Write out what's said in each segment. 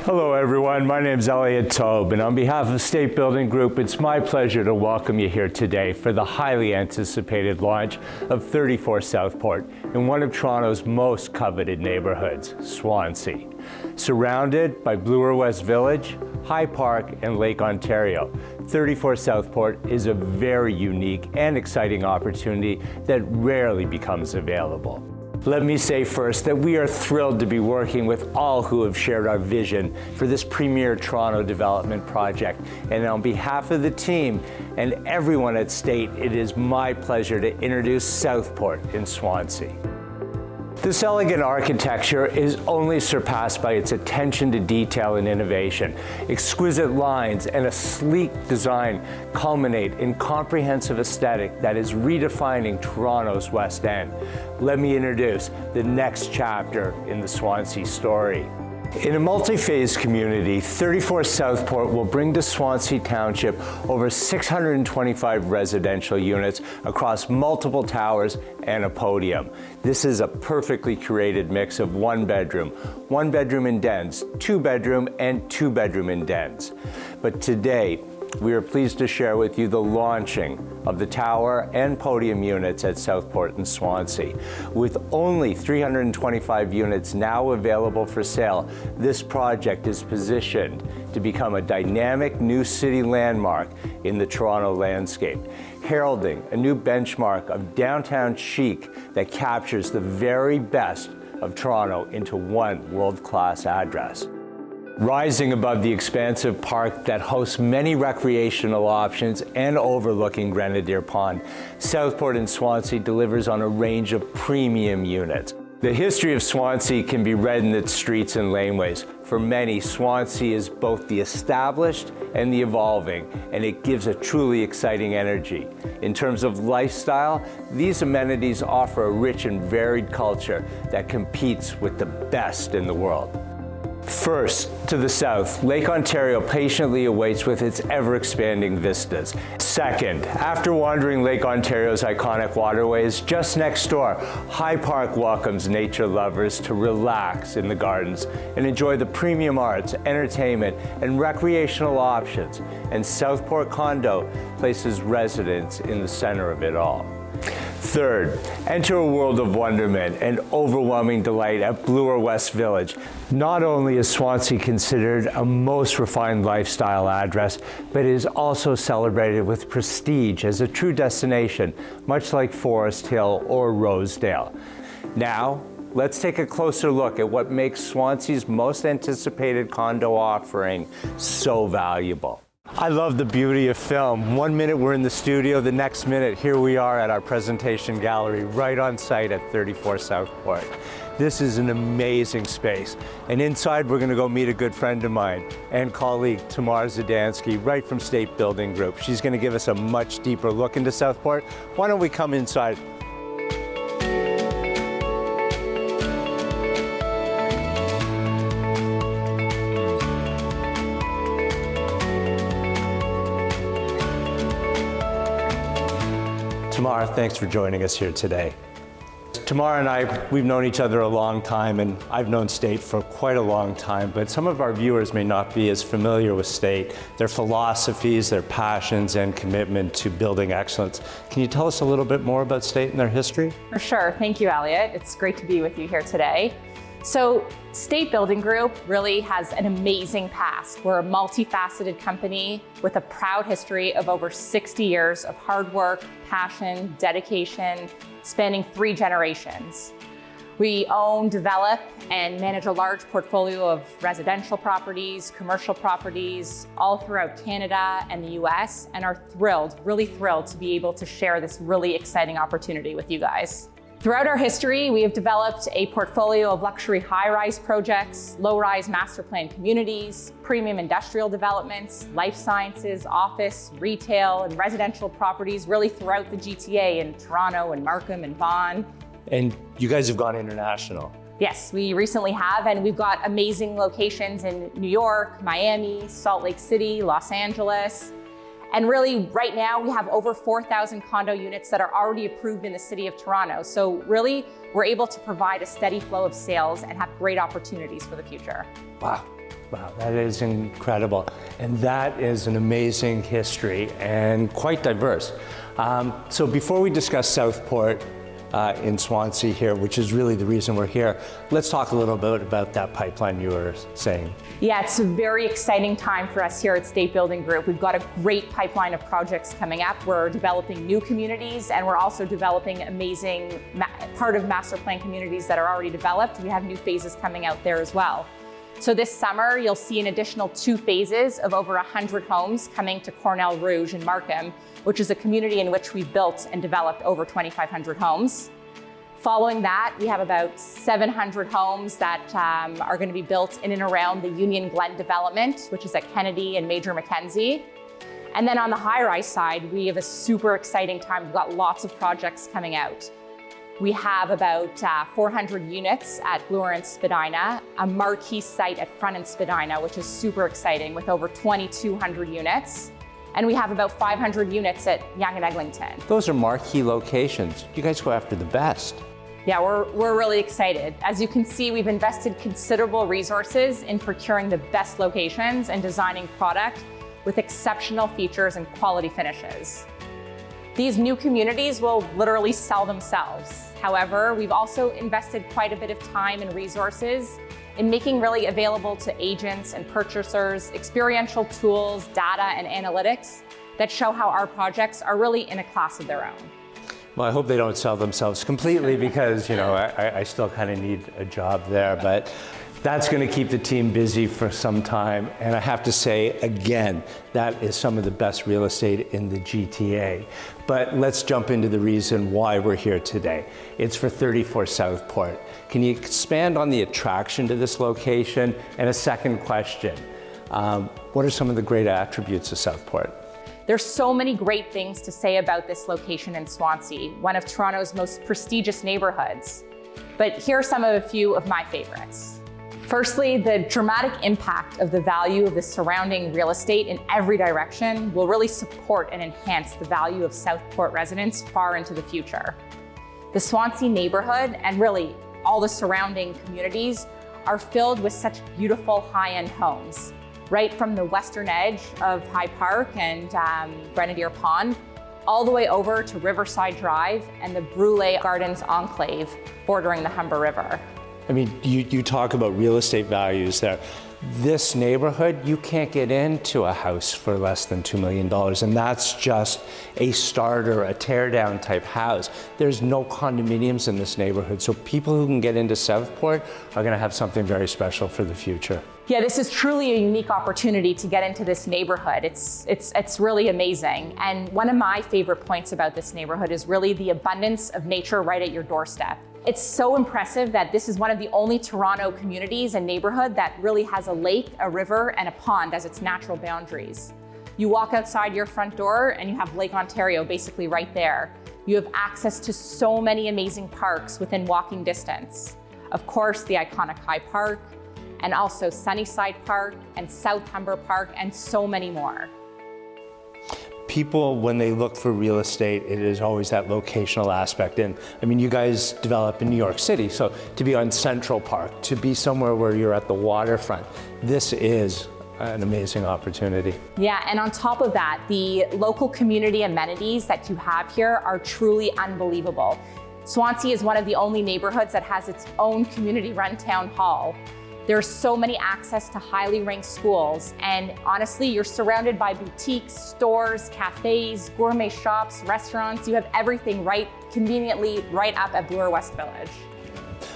Hello everyone, my name is Elliot Taube, and on behalf of State Building Group, it's my pleasure to welcome you here today for the highly anticipated launch of 34 Southport in one of Toronto's most coveted neighborhoods, Swansea. Surrounded by Bloor West Village, High Park, and Lake Ontario, 34 Southport is a very unique and exciting opportunity that rarely becomes available. Let me say first that we are thrilled to be working with all who have shared our vision for this premier Toronto development project. And on behalf of the team and everyone at State, it is my pleasure to introduce Southport in Swansea. This elegant architecture is only surpassed by its attention to detail and innovation. Exquisite lines and a sleek design culminate in comprehensive aesthetic that is redefining Toronto's West End. Let me introduce the next chapter in the Swansea story. In a multi-phase community, 34 Southport will bring to Swansea Township over 625 residential units across multiple towers and a podium. This is a perfectly curated mix of one bedroom in dens, two bedroom, and two bedroom in dens. But today, we are pleased to share with you the launching of the tower and podium units at Southport and Swansea. With only 325 units now available for sale, this project is positioned to become a dynamic new city landmark in the Toronto landscape, heralding a new benchmark of downtown chic that captures the very best of Toronto into one world-class address. Rising above the expansive park that hosts many recreational options and overlooking Grenadier Pond, Southport and Swansea delivers on a range of premium units. The history of Swansea can be read in its streets and laneways. For many, Swansea is both the established and the evolving, and it gives a truly exciting energy. In terms of lifestyle, these amenities offer a rich and varied culture that competes with the best in the world. First, to the south, Lake Ontario patiently awaits with its ever-expanding vistas. Second, after wandering Lake Ontario's iconic waterways, just next door, High Park welcomes nature lovers to relax in the gardens and enjoy the premium arts, entertainment, and recreational options. And Southport Condo places residents in the center of it all. Third, enter a world of wonderment and overwhelming delight at Bloor West Village. Not only is Swansea considered a most refined lifestyle address, but it is also celebrated with prestige as a true destination, much like Forest Hill or Rosedale. Now, let's take a closer look at what makes Swansea's most anticipated condo offering so valuable. I love the beauty of film. 1 minute we're in the studio, the next minute here we are at our presentation gallery right on site at 34 Southport. This is an amazing space. And inside we're going to go meet a good friend of mine and colleague, Tamar Zadansky, right from State Building Group. She's going to give us a much deeper look into Southport. Why don't we come inside? Tamar, thanks for joining us here today. Tamar and I, we've known each other a long time, and I've known State for quite a long time, but some of our viewers may not be as familiar with State, their philosophies, their passions, and commitment to building excellence. Can you tell us a little bit more about State and their history? For sure. Thank you, Elliot. It's great to be with you here today. So State Building Group really has an amazing past. We're a multifaceted company with a proud history of over 60 years of hard work, passion, dedication, spanning 3 generations. We own, develop, and manage a large portfolio of residential properties, commercial properties, all throughout Canada and the US, and are thrilled, really thrilled to be able to share this really exciting opportunity with you guys. Throughout our history, we have developed a portfolio of luxury high-rise projects, low-rise master plan communities, premium industrial developments, life sciences, office, retail, and residential properties really throughout the GTA in Toronto and Markham and Vaughan. And you guys have gone international. Yes, we recently have, and we've got amazing locations in New York, Miami, Salt Lake City, Los Angeles. And really, right now, we have over 4,000 condo units that are already approved in the city of Toronto. So really, we're able to provide a steady flow of sales and have great opportunities for the future. Wow. Wow, that is incredible. And that is an amazing history and quite diverse. So before we discuss Southport in Swansea here, which is really the reason we're here, let's talk a little bit about that pipeline you were saying. Yeah, it's a very exciting time for us here at State Building Group. We've got a great pipeline of projects coming up. We're developing new communities, and we're also developing amazing part of master plan communities that are already developed. We have new phases coming out there as well. So this summer, you'll see an additional 2 phases of over 100 homes coming to Cornell Rouge in Markham, which is a community in which we've built and developed over 2,500 homes. Following that, we have about 700 homes that are going to be built in and around the Union Glen development, which is at Kennedy and Major Mackenzie. And then on the high-rise side, we have a super exciting time. We've got lots of projects coming out. We have about 400 units at Bloor and Spadina, a marquee site at Front and Spadina, which is super exciting with over 2,200 units. And we have about 500 units at Yonge and Eglinton. Those are marquee locations. You guys go after the best. Yeah, we're really excited. As you can see, we've invested considerable resources in procuring the best locations and designing product with exceptional features and quality finishes. These new communities will literally sell themselves. However, we've also invested quite a bit of time and resources in making really available to agents and purchasers experiential tools, data, and analytics that show how our projects are really in a class of their own. Well, I hope they don't sell themselves completely because, I still kind of need a job there, but that's going to keep the team busy for some time. And I have to say, again, that is some of the best real estate in the GTA. But let's jump into the reason why we're here today. It's for 34 Southport. Can you expand on the attraction to this location? And a second question, what are some of the great attributes of Southport? There's so many great things to say about this location in Swansea, one of Toronto's most prestigious neighborhoods. But here are some of a few of my favorites. Firstly, the dramatic impact of the value of the surrounding real estate in every direction will really support and enhance the value of Southport residents far into the future. The Swansea neighborhood and really all the surrounding communities are filled with such beautiful high-end homes, right from the western edge of High Park and Grenadier Pond, all the way over to Riverside Drive and the Brule Gardens Enclave bordering the Humber River. I mean, you talk about real estate values there. This neighborhood, you can't get into a house for less than $2 million, and that's just a starter, a tear-down type house. There's no condominiums in this neighborhood, so people who can get into Southport are going to have something very special for the future. Yeah, this is truly a unique opportunity to get into this neighborhood. It's really amazing. And one of my favorite points about this neighborhood is really the abundance of nature right at your doorstep. It's so impressive that this is one of the only Toronto communities and neighborhood that really has a lake, a river, and a pond as its natural boundaries. You walk outside your front door and you have Lake Ontario basically right there. You have access to so many amazing parks within walking distance. Of course, the iconic High Park, and also Sunnyside Park and South Humber Park, and so many more. People, when they look for real estate, it is always that locational aspect. And I mean, you guys develop in New York City, so to be on Central Park, to be somewhere where you're at the waterfront, this is an amazing opportunity. Yeah, and on top of that, the local community amenities that you have here are truly unbelievable. Swansea is one of the only neighborhoods that has its own community-run town hall. There's so many access to highly ranked schools, and honestly, you're surrounded by boutiques, stores, cafes, gourmet shops, restaurants. You have everything conveniently right up at Bloor West Village.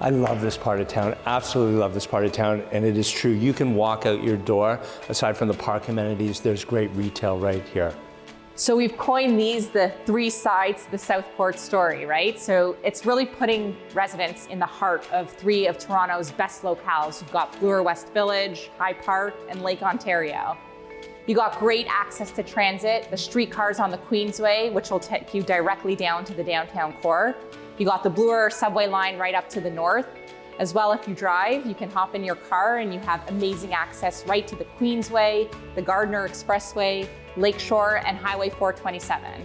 I love this part of town, absolutely love this part of town, and it is true. You can walk out your door, aside from the park amenities, there's great retail right here. So we've coined these the 3 sides of the Southport story, right? So it's really putting residents in the heart of 3 of Toronto's best locales. You've got Bloor West Village, High Park, and Lake Ontario. You got great access to transit, the streetcars on the Queensway, which will take you directly down to the downtown core. You got the Bloor subway line right up to the north. As well, if you drive, you can hop in your car and you have amazing access right to the Queensway, the Gardiner Expressway, Lakeshore, and Highway 427.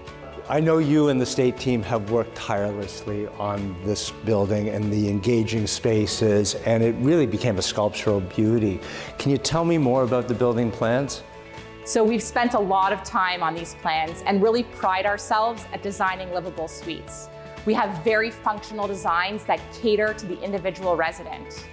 I know you and the state team have worked tirelessly on this building and the engaging spaces, and it really became a sculptural beauty. Can you tell me more about the building plans? So we've spent a lot of time on these plans and really pride ourselves at designing livable suites. We have very functional designs that cater to the individual resident.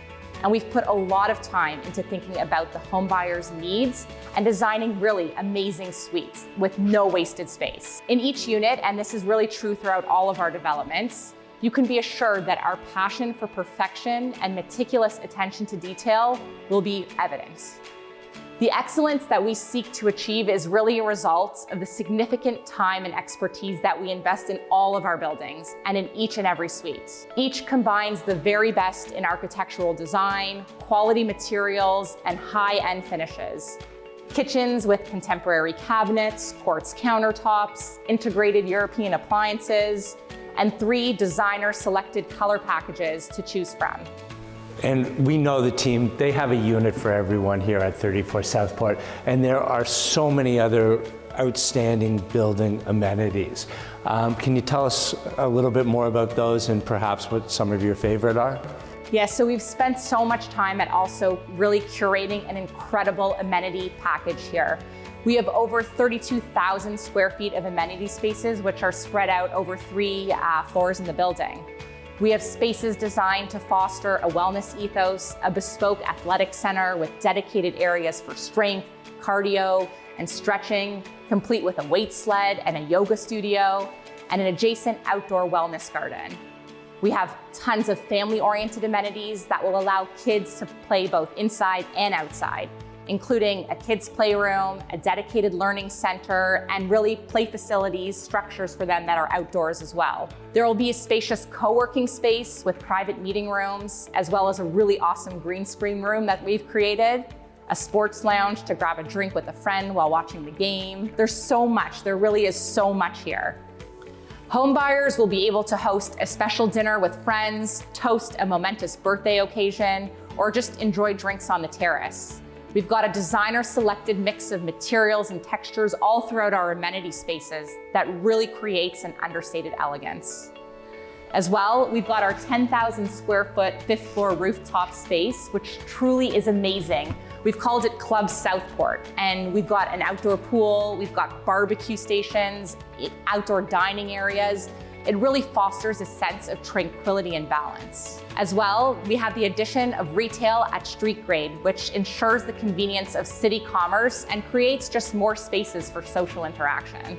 And we've put a lot of time into thinking about the home buyer's needs and designing really amazing suites with no wasted space. In each unit, and this is really true throughout all of our developments, you can be assured that our passion for perfection and meticulous attention to detail will be evident. The excellence that we seek to achieve is really a result of the significant time and expertise that we invest in all of our buildings and in each and every suite. Each combines the very best in architectural design, quality materials, and high-end finishes. Kitchens with contemporary cabinets, quartz countertops, integrated European appliances, and 3 designer-selected color packages to choose from. And we know the team, they have a unit for everyone here at 34 Southport, and there are so many other outstanding building amenities. Can you tell us a little bit more about those and perhaps what some of your favorite are? Yes, so we've spent so much time at also really curating an incredible amenity package here. We have over 32,000 square feet of amenity spaces, which are spread out over 3 floors in the building. We have spaces designed to foster a wellness ethos, a bespoke athletic center with dedicated areas for strength, cardio, and stretching, complete with a weight sled and a yoga studio, and an adjacent outdoor wellness garden. We have tons of family-oriented amenities that will allow kids to play both inside and outside, including a kids' playroom, a dedicated learning center, and really play facilities, structures for them that are outdoors as well. There will be a spacious co-working space with private meeting rooms, as well as a really awesome green screen room that we've created, a sports lounge to grab a drink with a friend while watching the game. There's so much, there really is so much here. Home buyers will be able to host a special dinner with friends, toast a momentous birthday occasion, or just enjoy drinks on the terrace. We've got a designer-selected mix of materials and textures all throughout our amenity spaces that really creates an understated elegance. As well, we've got our 10,000 square foot 5th floor rooftop space, which truly is amazing. We've called it Club Southport, and we've got an outdoor pool, we've got barbecue stations, outdoor dining areas. It really fosters a sense of tranquility and balance. As well, we have the addition of retail at street grade, which ensures the convenience of city commerce and creates just more spaces for social interaction.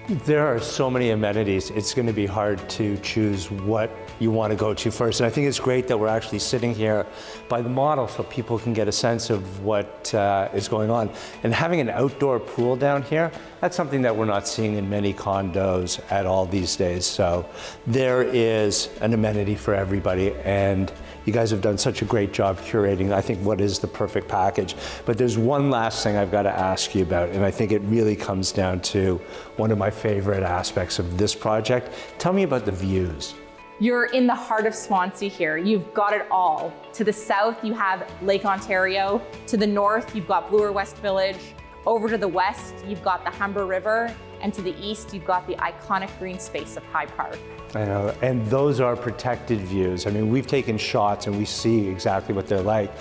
There are so many amenities, it's going to be hard to choose what you want to go to first. And I think it's great that we're actually sitting here by the model so people can get a sense of what is going on. And having an outdoor pool down here, that's something that we're not seeing in many condos at all these days. So there is an amenity for everybody, and you guys have done such a great job curating, I think, what is the perfect package. But there's one last thing I've got to ask you about, and I think it really comes down to one of my favorite aspects of this project. Tell me about the views. You're in the heart of Swansea here. You've got it all. To the south, you have Lake Ontario. To the north, you've got Bloor West Village. Over to the west, you've got the Humber River. And to the east, you've got the iconic green space of High Park. I know, and those are protected views. I mean, we've taken shots and we see exactly what they're like.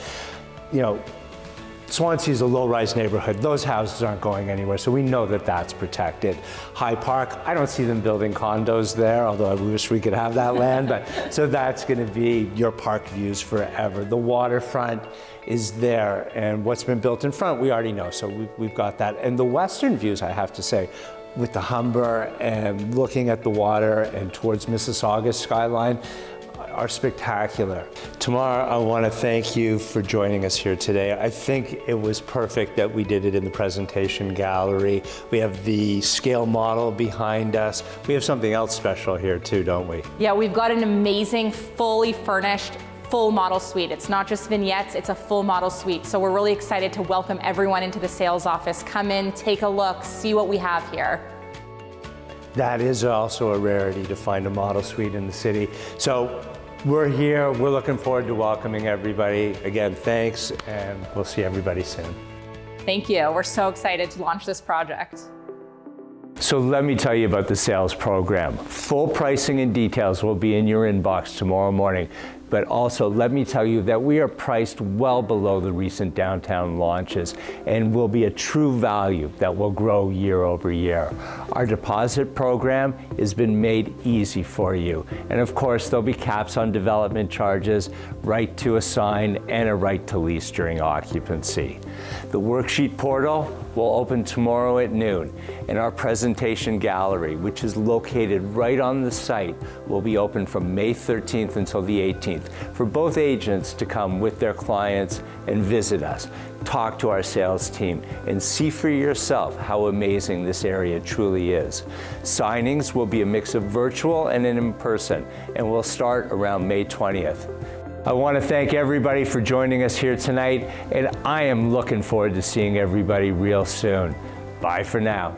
You know, Swansea is a low-rise neighborhood. Those houses aren't going anywhere, so we know that that's protected. High Park, I don't see them building condos there, although I wish we could have that land, but so that's gonna be your park views forever. The waterfront is there, and what's been built in front, we already know, so we've got that. And the western views, I have to say, with the Humber and looking at the water and towards Mississauga's skyline, are spectacular. Tamar, I want to thank you for joining us here today. I think it was perfect that we did it in the presentation gallery. We have the scale model behind us. We have something else special here too, don't we? Yeah, we've got an amazing, fully furnished, full model suite. It's not just vignettes, it's a full model suite. So we're really excited to welcome everyone into the sales office. Come in, take a look, see what we have here. That is also a rarity to find a model suite in the city. So we're here, we're looking forward to welcoming everybody. Again, thanks, and we'll see everybody soon. Thank you. We're so excited to launch this project. So let me tell you about the sales program. Full pricing and details will be in your inbox tomorrow morning. But also, let me tell you that we are priced well below the recent downtown launches and will be a true value that will grow year over year. Our deposit program has been made easy for you. And of course, there'll be caps on development charges, right to assign, and a right to lease during occupancy. The worksheet portal will open tomorrow at noon, and our presentation gallery, which is located right on the site, will be open from May 13th until the 18th for both agents to come with their clients and visit us, talk to our sales team, and see for yourself how amazing this area truly is. Signings will be a mix of virtual and in person, and will start around May 20th. I want to thank everybody for joining us here tonight, and I am looking forward to seeing everybody real soon. Bye for now.